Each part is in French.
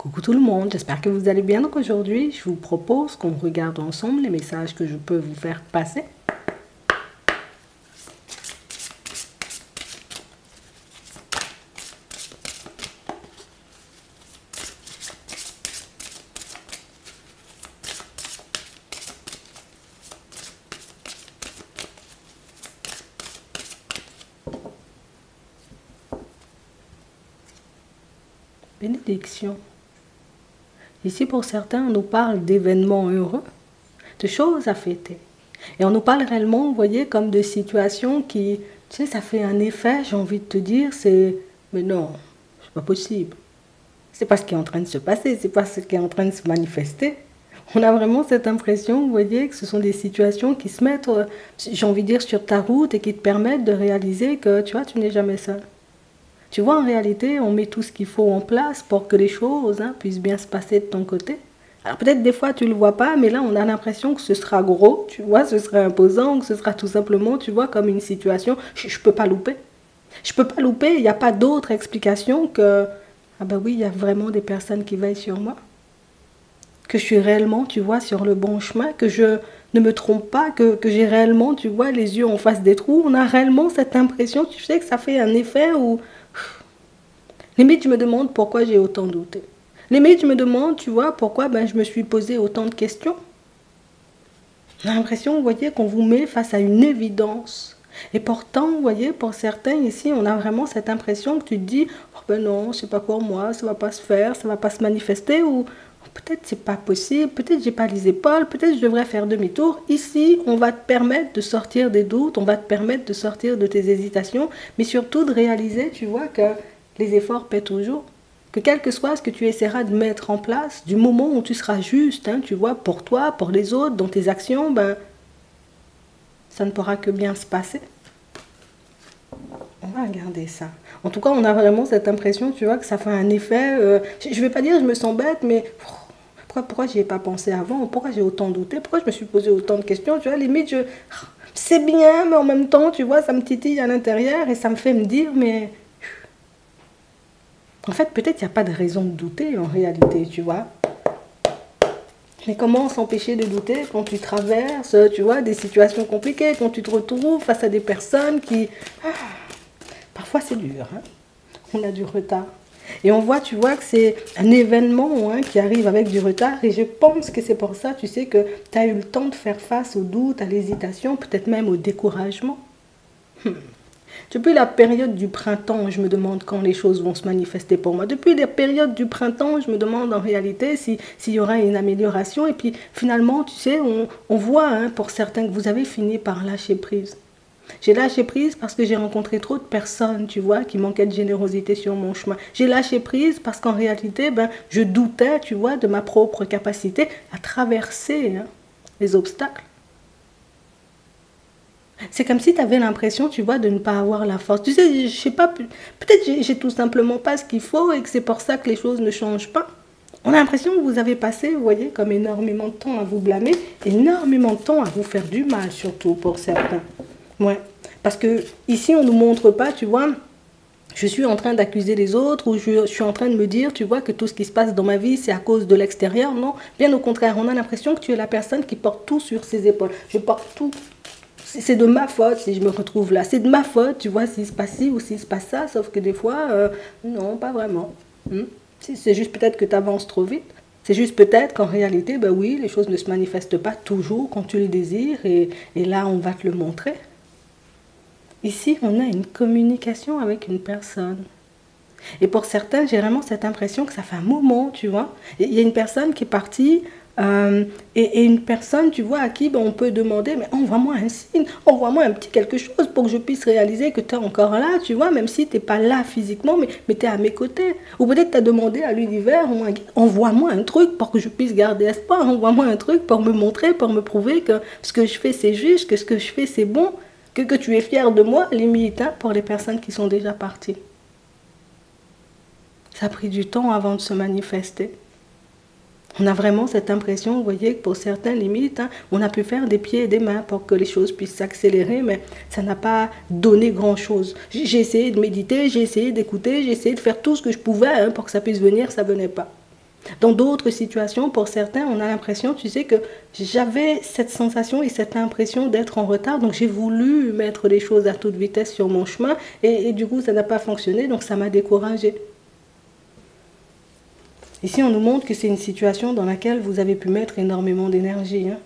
Coucou tout le monde, j'espère que vous allez bien. Donc aujourd'hui, je vous propose qu'on regarde ensemble les messages que je peux vous faire passer. Bénédiction. Ici, pour certains, on nous parle d'événements heureux, de choses à fêter. Et on nous parle réellement, vous voyez, comme de situations qui, tu sais, ça fait un effet, j'ai envie de te dire, c'est, mais non, c'est pas possible. C'est pas ce qui est en train de se passer, c'est pas ce qui est en train de se manifester. On a vraiment cette impression, vous voyez, que ce sont des situations qui se mettent, j'ai envie de dire, sur ta route et qui te permettent de réaliser que, tu vois, tu n'es jamais seul. Tu vois, en réalité, on met tout ce qu'il faut en place pour que les choses puissent bien se passer de ton côté. Alors peut-être des fois tu ne le vois pas, mais là on a l'impression que ce sera gros, tu vois, ce sera imposant, que ce sera tout simplement, tu vois, comme une situation, je ne peux pas louper. Je ne peux pas louper, il n'y a pas d'autre explication que, ah ben oui, il y a vraiment des personnes qui veillent sur moi. Que je suis réellement, tu vois, sur le bon chemin, que je ne me trompe pas, que j'ai réellement, tu vois, les yeux en face des trous. On a réellement cette impression, tu sais, que ça fait un effet où... Limite, je me demande pourquoi j'ai autant douté. Limite, je me demande, tu vois, pourquoi je me suis posé autant de questions. On a l'impression, vous voyez, qu'on vous met face à une évidence. Et pourtant, vous voyez, pour certains ici, on a vraiment cette impression que tu te dis, oh ben non, c'est pas pour moi, ça va pas se faire, ça va pas se manifester, ou peut-être c'est pas possible, peut-être j'ai pas les épaules, peut-être je devrais faire demi-tour. Ici, on va te permettre de sortir des doutes, on va te permettre de sortir de tes hésitations, mais surtout de réaliser, tu vois, que les efforts paient toujours. Que quel que soit ce que tu essaieras de mettre en place, du moment où tu seras juste, tu vois, pour toi, pour les autres, dans tes actions, ça ne pourra que bien se passer. On va regarder ça. En tout cas, on a vraiment cette impression, tu vois, que ça fait un effet... je ne vais pas dire je me sens bête, mais pourquoi j'y ai pas pensé avant? Pourquoi j'ai autant douté? Pourquoi je me suis posé autant de questions? Tu vois, limite, c'est bien, mais en même temps, tu vois, ça me titille à l'intérieur et ça me fait me dire, mais... En fait, peut-être il n'y a pas de raison de douter en réalité, tu vois. Mais comment s'empêcher de douter quand tu traverses, tu vois, des situations compliquées, quand tu te retrouves face à des personnes qui... parfois c'est dur, on a du retard. Et on voit, tu vois, que c'est un événement qui arrive avec du retard. Et je pense que c'est pour ça, tu sais, que tu as eu le temps de faire face au doute, à l'hésitation, peut-être même au découragement. Depuis la période du printemps, je me demande quand les choses vont se manifester pour moi. Depuis la période du printemps, je me demande en réalité s'il y aura une amélioration. Et puis finalement, tu sais, on voit pour certains que vous avez fini par lâcher prise. J'ai lâché prise parce que j'ai rencontré trop de personnes, tu vois, qui manquaient de générosité sur mon chemin. J'ai lâché prise parce qu'en réalité, je doutais, tu vois, de ma propre capacité à traverser les obstacles. C'est comme si tu avais l'impression, tu vois, de ne pas avoir la force. Tu sais, je sais pas, peut-être j'ai tout simplement pas ce qu'il faut et que c'est pour ça que les choses ne changent pas. On a l'impression que vous avez passé, vous voyez, comme énormément de temps à vous blâmer, énormément de temps à vous faire du mal, surtout pour certains. Ouais, parce que ici, on ne nous montre pas, tu vois, je suis en train d'accuser les autres ou je suis en train de me dire, tu vois, que tout ce qui se passe dans ma vie, c'est à cause de l'extérieur. Non, bien au contraire, on a l'impression que tu es la personne qui porte tout sur ses épaules. Je porte tout. C'est de ma faute si je me retrouve là. C'est de ma faute, tu vois, s'il se passe ci ou s'il se passe ça. Sauf que des fois, non, pas vraiment. C'est juste peut-être que tu avances trop vite. C'est juste peut-être qu'en réalité, oui, les choses ne se manifestent pas toujours quand tu le désires. Et là, on va te le montrer. Ici, on a une communication avec une personne. Et pour certains, j'ai vraiment cette impression que ça fait un moment, tu vois. Il y a une personne qui est partie... et une personne, tu vois, à qui on peut demander, mais envoie-moi un signe, envoie-moi un petit quelque chose pour que je puisse réaliser que tu es encore là, tu vois, même si tu n'es pas là physiquement, mais tu es à mes côtés. Ou peut-être tu as demandé à l'univers, envoie-moi un truc pour que je puisse garder espoir, envoie-moi un truc pour me montrer, pour me prouver que ce que je fais c'est juste, que ce que je fais c'est bon, que tu es fier de moi, limite, pour les personnes qui sont déjà parties. Ça a pris du temps avant de se manifester. On a vraiment cette impression, vous voyez, que pour certains limites, on a pu faire des pieds et des mains pour que les choses puissent s'accélérer, mais ça n'a pas donné grand-chose. J'ai essayé de méditer, j'ai essayé d'écouter, j'ai essayé de faire tout ce que je pouvais pour que ça puisse venir, ça ne venait pas. Dans d'autres situations, pour certains, on a l'impression, tu sais, que j'avais cette sensation et cette impression d'être en retard, donc j'ai voulu mettre les choses à toute vitesse sur mon chemin, et du coup, ça n'a pas fonctionné, donc ça m'a découragée. Ici, on nous montre que c'est une situation dans laquelle vous avez pu mettre énormément d'énergie. Hein.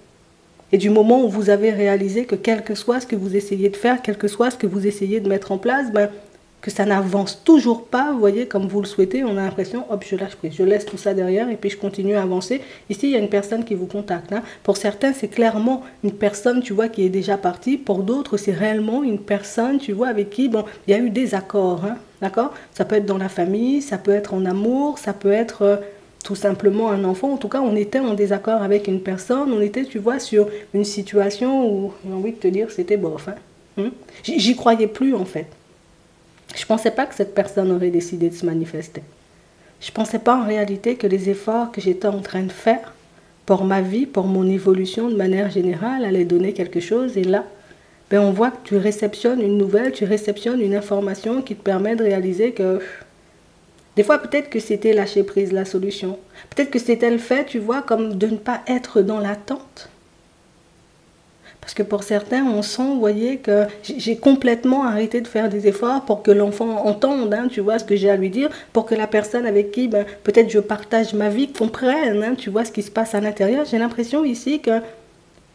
Et du moment où vous avez réalisé que quel que soit ce que vous essayez de faire, quel que soit ce que vous essayez de mettre en place, ben, que ça n'avance toujours pas, vous voyez, comme vous le souhaitez, on a l'impression, hop, je lâche prise, je laisse tout ça derrière et puis je continue à avancer. Ici, il y a une personne qui vous contacte. Hein. Pour certains, c'est clairement une personne, tu vois, qui est déjà partie. Pour d'autres, c'est réellement une personne, tu vois, avec qui, bon, il y a eu des accords, hein, d'accord? Ça peut être dans la famille, ça peut être en amour, ça peut être tout simplement un enfant. En tout cas, on était en désaccord avec une personne, on était, tu vois, sur une situation où, j'ai envie de te dire, c'était bof. Hein. J'y croyais plus, en fait. Je ne pensais pas que cette personne aurait décidé de se manifester. Je ne pensais pas en réalité que les efforts que j'étais en train de faire pour ma vie, pour mon évolution de manière générale, allaient donner quelque chose. Et là, ben on voit que tu réceptionnes une nouvelle, tu réceptionnes une information qui te permet de réaliser que des fois peut-être que c'était lâcher prise la solution. Peut-être que c'était le fait, tu vois, comme de ne pas être dans l'attente. Parce que pour certains, on sent, vous voyez, que j'ai complètement arrêté de faire des efforts pour que l'enfant entende, hein, tu vois, ce que j'ai à lui dire, pour que la personne avec qui, ben, peut-être je partage ma vie, comprenne, hein, tu vois, ce qui se passe à l'intérieur. J'ai l'impression ici que,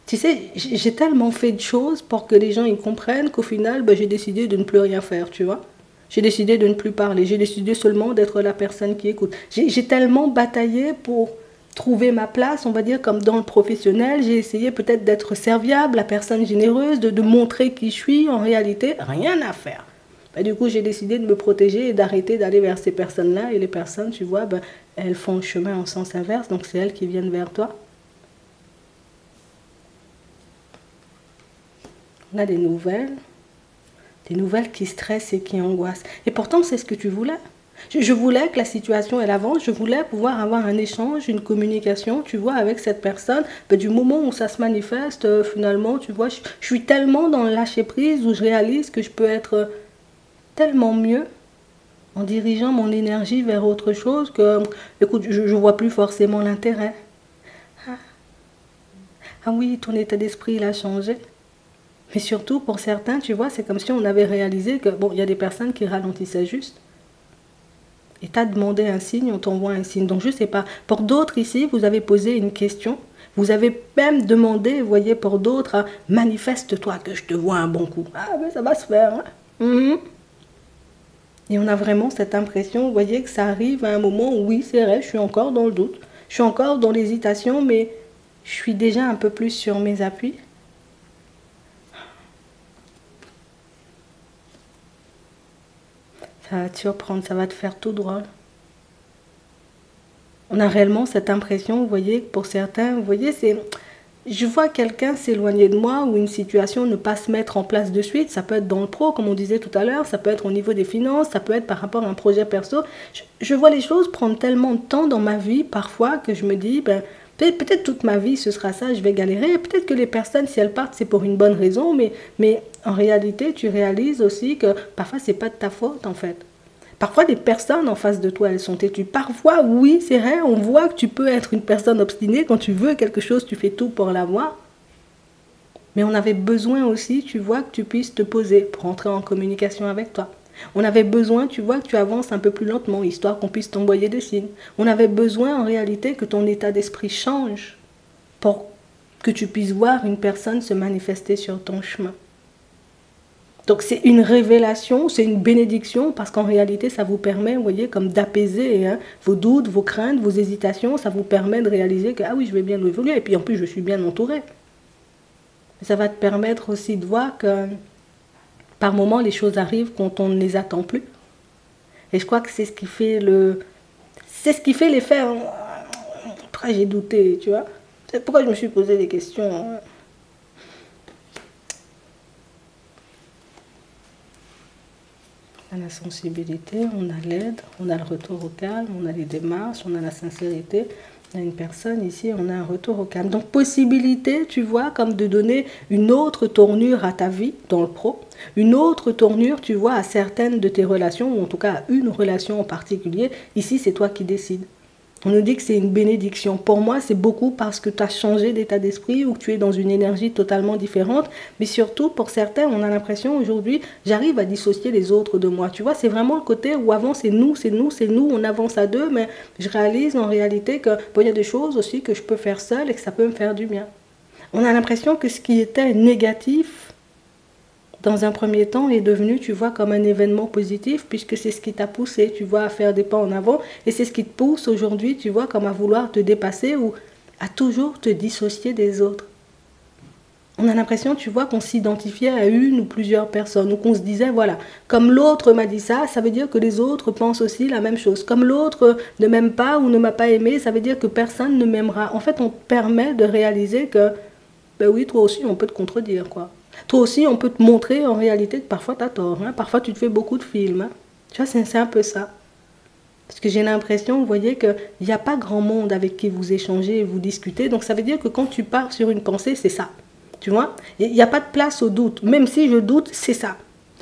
tu sais, j'ai tellement fait de choses pour que les gens y comprennent qu'au final, ben, j'ai décidé de ne plus rien faire, tu vois. J'ai décidé de ne plus parler, j'ai décidé seulement d'être la personne qui écoute. J'ai tellement bataillé pour trouver ma place, on va dire, comme dans le professionnel. J'ai essayé peut-être d'être serviable, la personne généreuse, de montrer qui je suis. En réalité, rien à faire. Ben, du coup, j'ai décidé de me protéger et d'arrêter d'aller vers ces personnes-là. Et les personnes, tu vois, ben, elles font le chemin en sens inverse, donc c'est elles qui viennent vers toi. On a des nouvelles qui stressent et qui angoissent. Et pourtant, c'est ce que tu voulais. Je voulais que la situation elle avance, je voulais pouvoir avoir un échange, une communication, tu vois, avec cette personne. Mais du moment où ça se manifeste, finalement, tu vois, je suis tellement dans le lâcher prise où je réalise que je peux être tellement mieux en dirigeant mon énergie vers autre chose que, écoute, je ne vois plus forcément l'intérêt. Ah oui, ton état d'esprit il a changé. Mais surtout, pour certains, tu vois, c'est comme si on avait réalisé que, bon, il y a des personnes qui ralentissaient juste. Et tu as demandé un signe, on t'envoie un signe. Donc je ne sais pas. Pour d'autres ici, vous avez posé une question. Vous avez même demandé, vous voyez, pour d'autres, manifeste-toi que je te vois un bon coup. Ah ben ça va se faire. Hein. Et on a vraiment cette impression, vous voyez, que ça arrive à un moment où oui, c'est vrai, je suis encore dans le doute. Je suis encore dans l'hésitation, mais je suis déjà un peu plus sur mes appuis. Ça va te surprendre, ça va te faire tout droit. On a réellement cette impression, vous voyez, pour certains, vous voyez, c'est... Je vois quelqu'un s'éloigner de moi ou une situation ne pas se mettre en place de suite. Ça peut être dans le pro, comme on disait tout à l'heure, ça peut être au niveau des finances, ça peut être par rapport à un projet perso. Je vois les choses prendre tellement de temps dans ma vie, parfois, que je me dis, ben, peut-être toute ma vie, ce sera ça, je vais galérer. Peut-être que les personnes, si elles partent, c'est pour une bonne raison, mais en réalité, tu réalises aussi que parfois, c'est pas de ta faute, en fait. Parfois, les personnes en face de toi, elles sont têtues. Parfois, oui, c'est vrai, on voit que tu peux être une personne obstinée. Quand tu veux quelque chose, tu fais tout pour l'avoir. Mais on avait besoin aussi, tu vois, que tu puisses te poser pour entrer en communication avec toi. On avait besoin, tu vois, que tu avances un peu plus lentement, histoire qu'on puisse t'envoyer des signes. On avait besoin, en réalité, que ton état d'esprit change pour que tu puisses voir une personne se manifester sur ton chemin. Donc c'est une révélation, c'est une bénédiction, parce qu'en réalité, ça vous permet, vous voyez, comme d'apaiser vos doutes, vos craintes, vos hésitations. Ça vous permet de réaliser que, ah oui, je vais bien évoluer, et puis en plus, je suis bien entourée. Ça va te permettre aussi de voir que, par moments, les choses arrivent quand on ne les attend plus. Et je crois que c'est ce qui fait l'effet. Après, j'ai douté, tu vois. C'est pourquoi je me suis posé des questions. On a la sensibilité, on a l'aide, on a le retour au calme, on a les démarches, on a la sincérité. On a une personne ici, on a un retour au calme. Donc possibilité, tu vois, comme de donner une autre tournure à ta vie dans le pro, une autre tournure, tu vois, à certaines de tes relations, ou en tout cas à une relation en particulier. Ici, c'est toi qui décides. On nous dit que c'est une bénédiction. Pour moi, c'est beaucoup parce que tu as changé d'état d'esprit ou que tu es dans une énergie totalement différente. Mais surtout, pour certains, on a l'impression aujourd'hui, j'arrive à dissocier les autres de moi. Tu vois, c'est vraiment le côté où avant, c'est nous, c'est nous, c'est nous, on avance à deux. Mais je réalise en réalité que bon, il y a des choses aussi que je peux faire seule et que ça peut me faire du bien. On a l'impression que ce qui était négatif, dans un premier temps, est devenu, tu vois, comme un événement positif, puisque c'est ce qui t'a poussé, tu vois, à faire des pas en avant, et c'est ce qui te pousse aujourd'hui, tu vois, comme à vouloir te dépasser ou à toujours te dissocier des autres. On a l'impression, tu vois, qu'on s'identifiait à une ou plusieurs personnes, ou qu'on se disait, voilà, comme l'autre m'a dit ça, ça veut dire que les autres pensent aussi la même chose. Comme l'autre ne m'aime pas ou ne m'a pas aimé, ça veut dire que personne ne m'aimera. En fait, on permet de réaliser que, ben oui, toi aussi, on peut te contredire, quoi. Toi aussi, on peut te montrer en réalité que parfois tu as tort. Hein. Parfois, tu te fais beaucoup de films. Hein. Tu vois, c'est un peu ça. Parce que j'ai l'impression, vous voyez, qu'il n'y a pas grand monde avec qui vous échangez et vous discutez. Donc, ça veut dire que quand tu pars sur une pensée, c'est ça. Tu vois, il n'y a pas de place au doute. Même si je doute, c'est ça.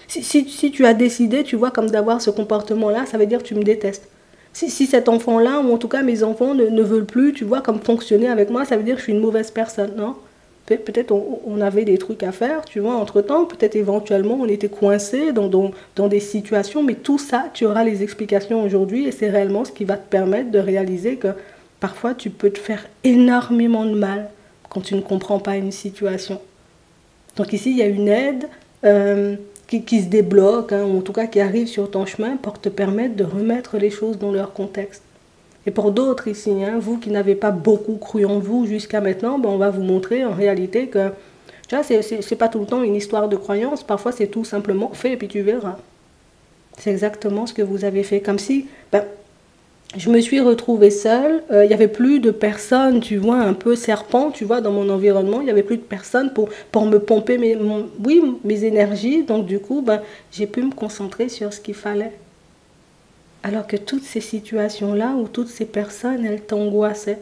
Si tu as décidé, tu vois, comme d'avoir ce comportement-là, ça veut dire que tu me détestes. Si cet enfant-là, ou en tout cas mes enfants, ne veulent plus, tu vois, comme fonctionner avec moi, ça veut dire que je suis une mauvaise personne, non? Peut-être on avait des trucs à faire, tu vois, entre-temps. Peut-être éventuellement on était coincés dans des situations. Mais tout ça, tu auras les explications aujourd'hui. Et c'est réellement ce qui va te permettre de réaliser que parfois tu peux te faire énormément de mal quand tu ne comprends pas une situation. Donc ici, il y a une aide qui se débloque, hein, ou en tout cas qui arrive sur ton chemin pour te permettre de remettre les choses dans leur contexte. Et pour d'autres ici, hein, vous qui n'avez pas beaucoup cru en vous jusqu'à maintenant, ben on va vous montrer en réalité que tu vois, c'est pas tout le temps une histoire de croyance, parfois c'est tout simplement fait et puis tu verras. C'est exactement ce que vous avez fait. Comme si ben, je me suis retrouvée seule, il n'y avait plus de personnes, tu vois, un peu serpent, tu vois, dans mon environnement, il n'y avait plus de personnes pour me pomper mes énergies, donc du coup, ben, j'ai pu me concentrer sur ce qu'il fallait. Alors que toutes ces situations-là, ou toutes ces personnes, elles t'angoissaient.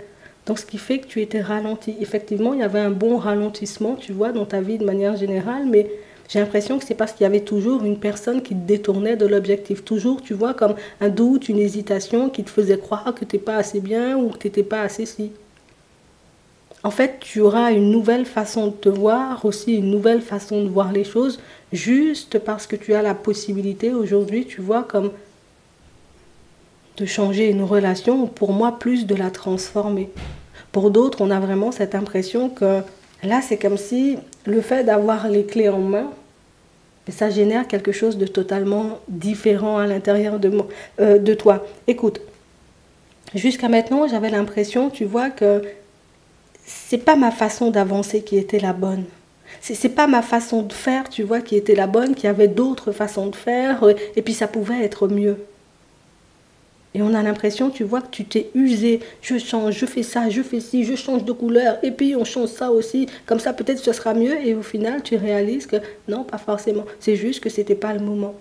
Donc ce qui fait que tu étais ralenti. Effectivement, il y avait un bon ralentissement, tu vois, dans ta vie de manière générale, mais j'ai l'impression que c'est parce qu'il y avait toujours une personne qui te détournait de l'objectif. Toujours, tu vois, comme un doute, une hésitation qui te faisait croire que tu n'es pas assez bien ou que tu n'étais pas assez si. En fait, tu auras une nouvelle façon de te voir, aussi une nouvelle façon de voir les choses, juste parce que tu as la possibilité aujourd'hui, tu vois, comme de changer une relation, ou pour moi, plus de la transformer. Pour d'autres, on a vraiment cette impression que là, c'est comme si le fait d'avoir les clés en main, ça génère quelque chose de totalement différent à l'intérieur de toi. Écoute, jusqu'à maintenant, j'avais l'impression, tu vois, que c'est pas ma façon d'avancer qui était la bonne. C'est pas ma façon de faire, tu vois, qui était la bonne, qu'il y avait d'autres façons de faire, et puis ça pouvait être mieux. Et on a l'impression, tu vois, que tu t'es usé. Je change, je fais ça, je fais ci, je change de couleur. Et puis on change ça aussi. Comme ça, peut-être ce sera mieux. Et au final, tu réalises que non, pas forcément. C'est juste que c'était pas le moment.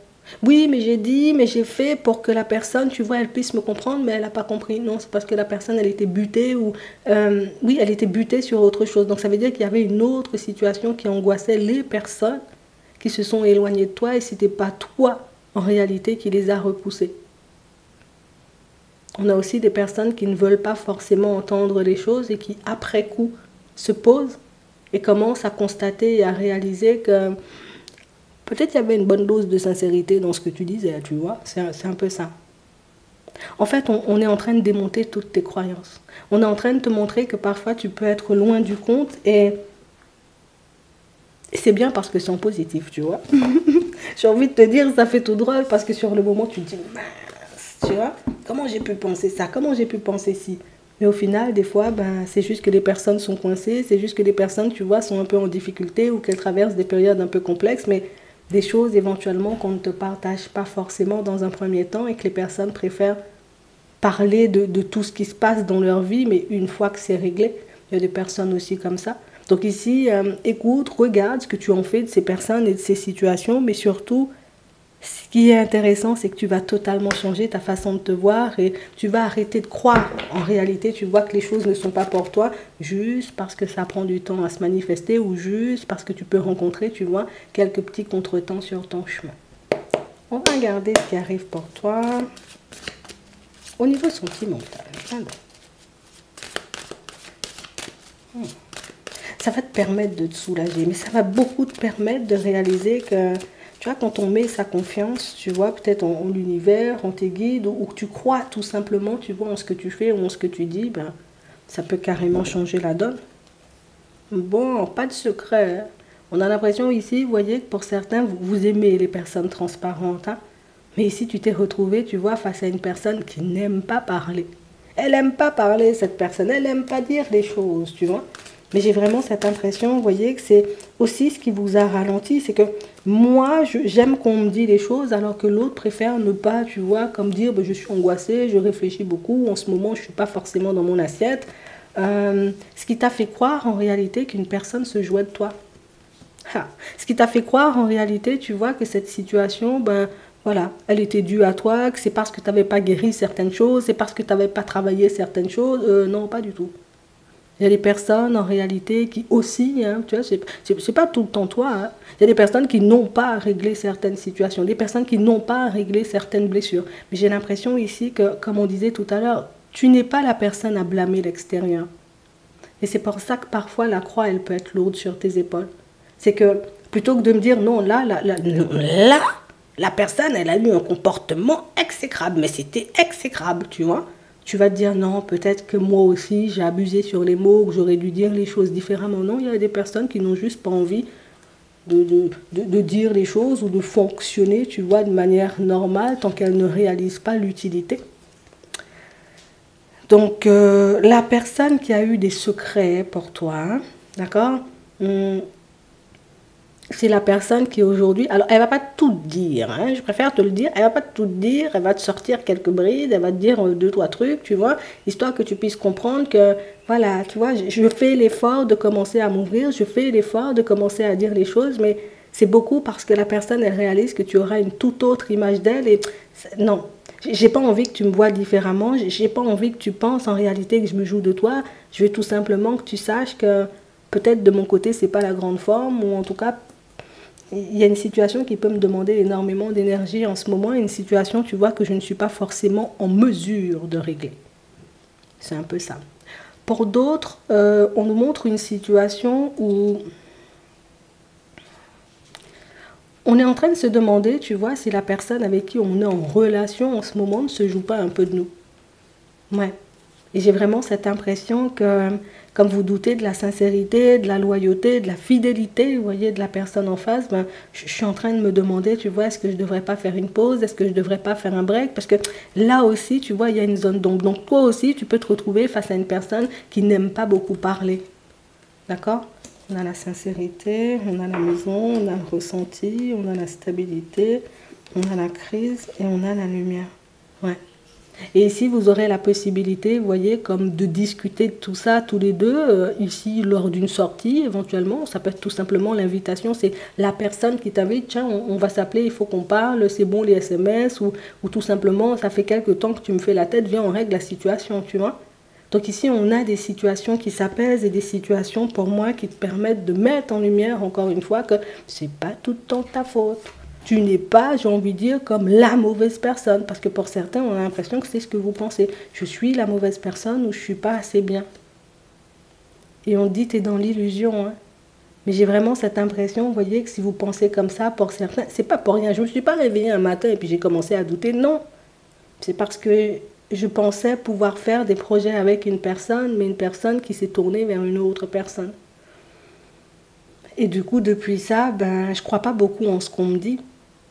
Oui, mais j'ai dit, mais j'ai fait pour que la personne, tu vois, elle puisse me comprendre, mais elle n'a pas compris. Non, c'est parce que la personne, elle était butée ou... oui, elle était butée sur autre chose. Donc ça veut dire qu'il y avait une autre situation qui angoissait les personnes qui se sont éloignées de toi et c'était pas toi, en réalité, qui les a repoussées. On a aussi des personnes qui ne veulent pas forcément entendre les choses et qui, après coup, se posent et commencent à constater et à réaliser que peut-être il y avait une bonne dose de sincérité dans ce que tu disais, tu vois. C'est un peu ça. En fait, on est en train de démonter toutes tes croyances. On est en train de te montrer que parfois tu peux être loin du compte et c'est bien parce que c'est en positif, tu vois. J'ai envie de te dire, ça fait tout drôle parce que sur le moment, tu te dis... Tu vois, comment j'ai pu penser ça, comment j'ai pu penser ci. Mais au final, des fois, ben, c'est juste que les personnes sont coincées, c'est juste que les personnes, tu vois, sont un peu en difficulté ou qu'elles traversent des périodes un peu complexes, mais des choses éventuellement qu'on ne te partage pas forcément dans un premier temps et que les personnes préfèrent parler de tout ce qui se passe dans leur vie, mais une fois que c'est réglé, il y a des personnes aussi comme ça. Donc ici, écoute, regarde ce que tu en fais de ces personnes et de ces situations, mais surtout... Ce qui est intéressant, c'est que tu vas totalement changer ta façon de te voir et tu vas arrêter de croire. En réalité, tu vois que les choses ne sont pas pour toi juste parce que ça prend du temps à se manifester ou juste parce que tu peux rencontrer, tu vois, quelques petits contretemps sur ton chemin. On va regarder ce qui arrive pour toi. Au niveau sentimental, alors, ça va te permettre de te soulager, mais ça va beaucoup te permettre de réaliser que, tu vois, quand on met sa confiance, tu vois, peut-être en l'univers, en tes guides, ou que tu crois tout simplement, tu vois, en ce que tu fais ou en ce que tu dis, ben, ça peut carrément changer la donne. Bon, pas de secret, hein. On a l'impression ici, vous voyez, que pour certains, vous aimez les personnes transparentes, hein. Mais ici, tu t'es retrouvé, tu vois, face à une personne qui n'aime pas parler. Elle n'aime pas parler, cette personne. Elle n'aime pas dire les choses, tu vois. Mais j'ai vraiment cette impression, vous voyez, que c'est aussi ce qui vous a ralenti. C'est que moi, j'aime qu'on me dise les choses, alors que l'autre préfère ne pas, tu vois, comme dire, ben, je suis angoissée, je réfléchis beaucoup, en ce moment, je ne suis pas forcément dans mon assiette. Ce qui t'a fait croire, en réalité, qu'une personne se jouait de toi. Ah. Ce qui t'a fait croire en réalité, tu vois, que cette situation, ben voilà, elle était due à toi, que c'est parce que tu n'avais pas guéri certaines choses, c'est parce que tu n'avais pas travaillé certaines choses. Non, pas du tout. Il y a des personnes en réalité qui aussi, hein, tu vois, c'est pas tout le temps toi, hein. Il y a des personnes qui n'ont pas à régler certaines situations, des personnes qui n'ont pas à régler certaines blessures. Mais j'ai l'impression ici que, comme on disait tout à l'heure, tu n'es pas la personne à blâmer l'extérieur. Et c'est pour ça que parfois la croix, elle peut être lourde sur tes épaules. C'est que plutôt que de me dire non, là, la personne, elle a eu un comportement exécrable, mais c'était exécrable, tu vois. Tu vas te dire non, peut-être que moi aussi j'ai abusé sur les mots, que j'aurais dû dire les choses différemment. Non, il y a des personnes qui n'ont juste pas envie de dire les choses ou de fonctionner, tu vois, de manière normale tant qu'elles ne réalisent pas l'utilité. Donc, la personne qui a eu des secrets pour toi, hein, d'accord, c'est la personne qui aujourd'hui, alors elle va pas tout te dire, hein, je préfère te le dire, elle va pas tout te dire, elle va te sortir quelques brides, elle va te dire deux, trois trucs, tu vois, histoire que tu puisses comprendre que, voilà, tu vois, je fais l'effort de commencer à m'ouvrir, je fais l'effort de commencer à dire les choses, mais c'est beaucoup parce que la personne, elle réalise que tu auras une toute autre image d'elle et non, j'ai pas envie que tu me vois différemment, j'ai pas envie que tu penses en réalité que je me joue de toi, je veux tout simplement que tu saches que peut-être de mon côté, c'est pas la grande forme, ou en tout cas, il y a une situation qui peut me demander énormément d'énergie en ce moment, une situation, tu vois, que je ne suis pas forcément en mesure de régler. C'est un peu ça. Pour d'autres, on nous montre une situation où on est en train de se demander, tu vois, si la personne avec qui on est en relation en ce moment ne se joue pas un peu de nous. Ouais. Et j'ai vraiment cette impression que, comme vous doutez de la sincérité, de la loyauté, de la fidélité, vous voyez, de la personne en face, ben, je suis en train de me demander, tu vois, est-ce que je ne devrais pas faire une pause, est-ce que je ne devrais pas faire un break, parce que là aussi, tu vois, il y a une zone d'ombre. Donc toi aussi, tu peux te retrouver face à une personne qui n'aime pas beaucoup parler. D'accord? On a la sincérité, on a la maison, on a le ressenti, on a la stabilité, on a la crise et on a la lumière. Ouais. Et ici, vous aurez la possibilité, vous voyez, comme de discuter de tout ça tous les deux, ici, lors d'une sortie, éventuellement. Ça peut être tout simplement l'invitation, c'est la personne qui t'invite, tiens, on va s'appeler, il faut qu'on parle, c'est bon les SMS, ou tout simplement, ça fait quelque temps que tu me fais la tête, viens, on règle la situation, tu vois. Donc ici, on a des situations qui s'apaisent et des situations, pour moi, qui te permettent de mettre en lumière, encore une fois, que c'est pas tout le temps ta faute. Tu n'es pas, j'ai envie de dire, comme la mauvaise personne. Parce que pour certains, on a l'impression que c'est ce que vous pensez. Je suis la mauvaise personne ou je ne suis pas assez bien. Et on dit, tu es dans l'illusion. Hein. Mais j'ai vraiment cette impression, vous voyez, que si vous pensez comme ça, pour certains, c'est pas pour rien. Je ne me suis pas réveillée un matin et puis j'ai commencé à douter. Non. C'est parce que je pensais pouvoir faire des projets avec une personne, mais une personne qui s'est tournée vers une autre personne. Et du coup, depuis ça, ben, je ne crois pas beaucoup en ce qu'on me dit.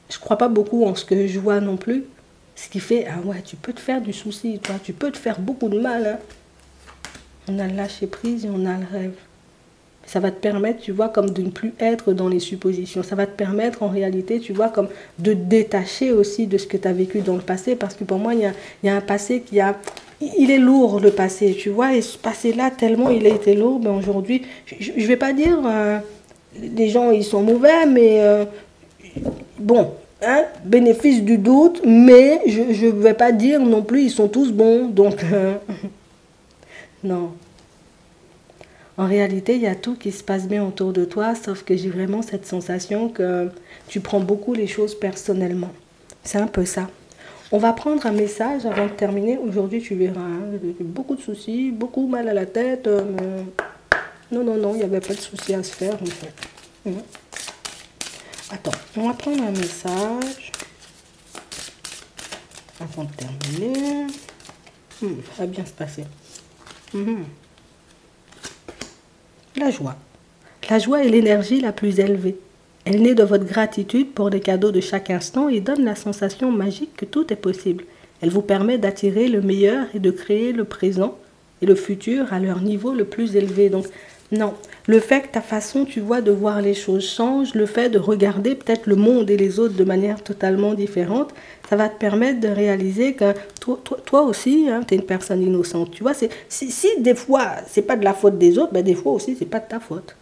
Je ne crois pas beaucoup en ce que je vois non plus. Ce qui fait, ah ouais, tu peux te faire du souci, toi, tu peux te faire beaucoup de mal. Hein. On a le lâcher prise et on a le rêve. Ça va te permettre, tu vois, comme de ne plus être dans les suppositions. Ça va te permettre, en réalité, tu vois, comme de te détacher aussi de ce que tu as vécu dans le passé. Parce que pour moi, il y a un passé qui a... Il est lourd, le passé, tu vois. Et ce passé-là, tellement il a été lourd, ben aujourd'hui, je ne vais pas dire... les gens, ils sont mauvais, mais... bon, hein, bénéfice du doute, mais je ne vais pas dire non plus ils sont tous bons. Donc, non. En réalité, il y a tout qui se passe bien autour de toi, sauf que j'ai vraiment cette sensation que tu prends beaucoup les choses personnellement. C'est un peu ça. On va prendre un message avant de terminer. Aujourd'hui, tu verras, hein, j'ai beaucoup de soucis, beaucoup mal à la tête. Mais... Non, non, non, il n'y avait pas de soucis à se faire, en fait. Attends, on va prendre un message avant de terminer. Ça va bien se passer. La joie. La joie est l'énergie la plus élevée. Elle naît de votre gratitude pour les cadeaux de chaque instant et donne la sensation magique que tout est possible. Elle vous permet d'attirer le meilleur et de créer le présent et le futur à leur niveau le plus élevé. Donc, non, le fait que ta façon, tu vois, de voir les choses change, le fait de regarder peut-être le monde et les autres de manière totalement différente, ça va te permettre de réaliser que toi aussi, hein, tu es une personne innocente. Tu vois, si des fois, c'est pas de la faute des autres, ben des fois aussi, c'est pas de ta faute.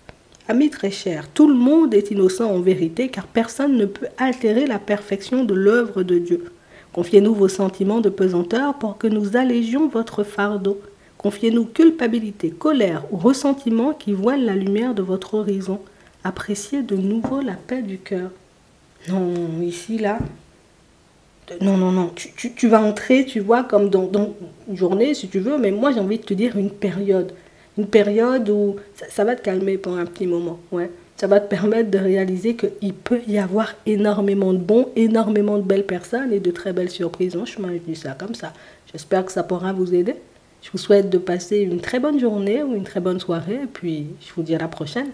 Amis très chers, tout le monde est innocent en vérité, car personne ne peut altérer la perfection de l'œuvre de Dieu. Confiez-nous vos sentiments de pesanteur pour que nous allégions votre fardeau. Confiez-nous culpabilité, colère ou ressentiment qui voilent la lumière de votre horizon. Appréciez de nouveau la paix du cœur. Non, ici, là, non, non, non, tu vas entrer, tu vois, comme dans une journée, si tu veux, mais moi, j'ai envie de te dire une période. Une période où ça va te calmer pendant un petit moment, ouais. Ça va te permettre de réaliser qu'il peut y avoir énormément de bons, énormément de belles personnes et de très belles surprises en chemin. Je dis ça comme ça. J'espère que ça pourra vous aider. Je vous souhaite de passer une très bonne journée ou une très bonne soirée et puis je vous dis à la prochaine.